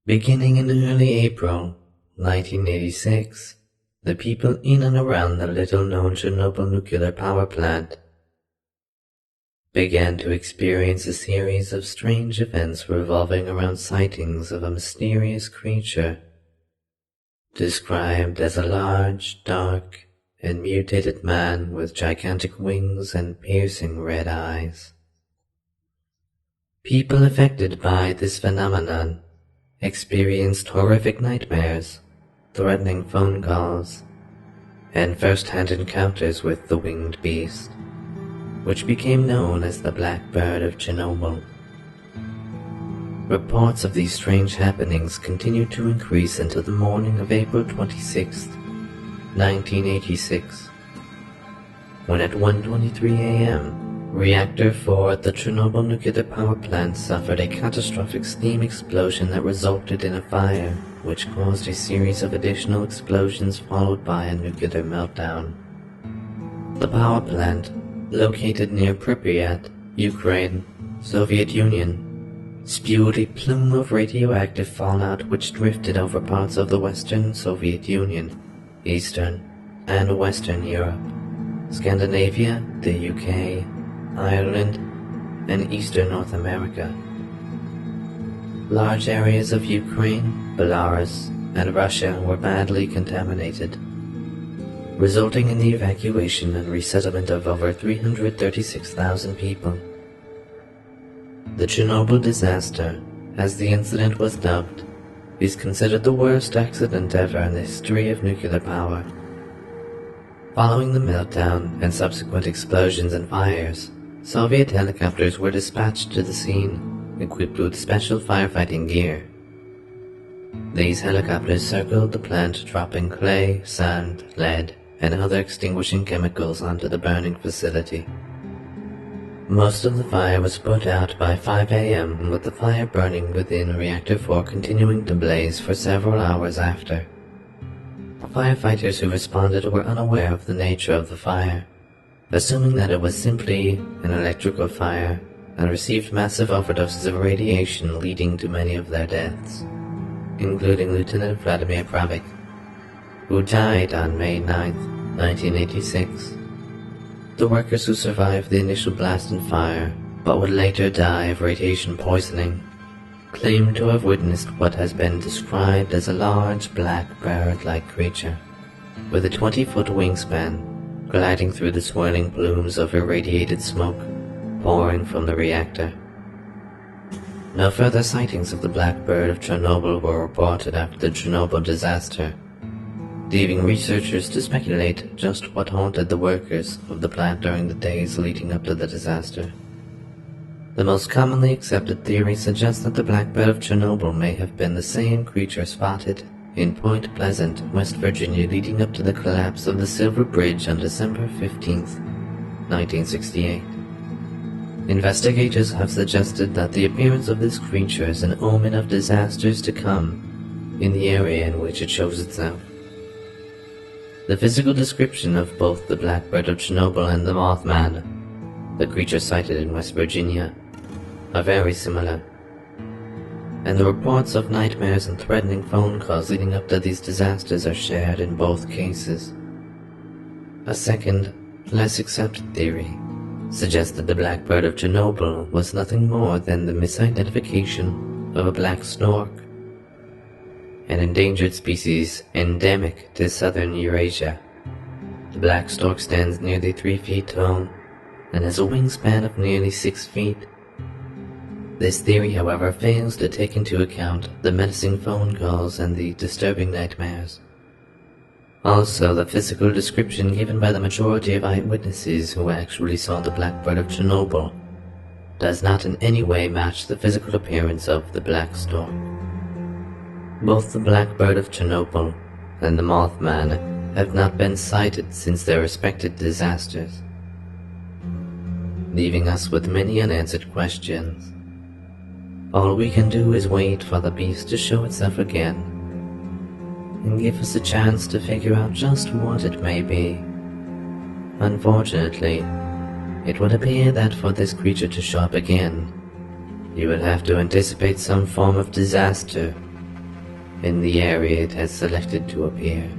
Beginning in early April 1986, the people in and around the little-known Chernobyl nuclear power plant began to experience a series of strange events revolving around sightings of a mysterious creature described as a large, dark, and mutated man with gigantic wings and piercing red eyes. People affected by this phenomenon experienced horrific nightmares, threatening phone calls, and first-hand encounters with the winged beast, which became known as the Blackbird of Chernobyl. Reports of these strange happenings continued to increase until the morning of April 26, 1986, when at 1:23 a.m., Reactor 4 at the Chernobyl nuclear power plant suffered a catastrophic steam explosion that resulted in a fire, which caused a series of additional explosions followed by a nuclear meltdown. The power plant, located near Pripyat, Ukraine, Soviet Union, spewed a plume of radioactive fallout which drifted over parts of the Western Soviet Union, Eastern and Western Europe, Scandinavia, the UK, Ireland, and Eastern North America. Large areas of Ukraine, Belarus, and Russia were badly contaminated, resulting in the evacuation and resettlement of over 336,000 people. The Chernobyl disaster, as the incident was dubbed, is considered the worst accident ever in the history of nuclear power. Following the meltdown and subsequent explosions and fires, Soviet helicopters were dispatched to the scene, equipped with special firefighting gear. These helicopters circled the plant, dropping clay, sand, lead, and other extinguishing chemicals onto the burning facility. Most of the fire was put out by 5 a.m., with the fire burning within Reactor 4 continuing to blaze for several hours after. Firefighters who responded were unaware of the nature of the fire, assuming that it was simply an electrical fire, and received massive overdoses of radiation, leading to many of their deaths, including Lieutenant Vladimir Pravik, who died on May 9, 1986. The workers who survived the initial blast and fire, but would later die of radiation poisoning, claim to have witnessed what has been described as a large black bird-like creature, with a 20-foot wingspan, gliding through the swirling plumes of irradiated smoke pouring from the reactor. No further sightings of the Blackbird of Chernobyl were reported after the Chernobyl disaster, leaving researchers to speculate just what haunted the workers of the plant during the days leading up to the disaster. The most commonly accepted theory suggests that the Blackbird of Chernobyl may have been the same creature spotted in Point Pleasant, West Virginia, leading up to the collapse of the Silver Bridge on December 15, 1968. Investigators have suggested that the appearance of this creature is an omen of disasters to come in the area in which it shows itself. The physical description of both the Blackbird of Chernobyl and the Mothman, the creature sighted in West Virginia, are very similar, and the reports of nightmares and threatening phone calls leading up to these disasters are shared in both cases. A second, less accepted theory suggests that the Blackbird of Chernobyl was nothing more than the misidentification of a black stork, an endangered species endemic to southern Eurasia. The black stork stands nearly 3 feet tall and has a wingspan of nearly 6 feet. This theory, however, fails to take into account the menacing phone calls and the disturbing nightmares. Also, the physical description given by the majority of eyewitnesses who actually saw the Blackbird of Chernobyl does not in any way match the physical appearance of the black stork. Both the Blackbird of Chernobyl and the Mothman have not been sighted since their respective disasters, leaving us with many unanswered questions. All we can do is wait for the beast to show itself again, and give us a chance to figure out just what it may be. Unfortunately, it would appear that for this creature to show up again, you would have to anticipate some form of disaster in the area it has selected to appear.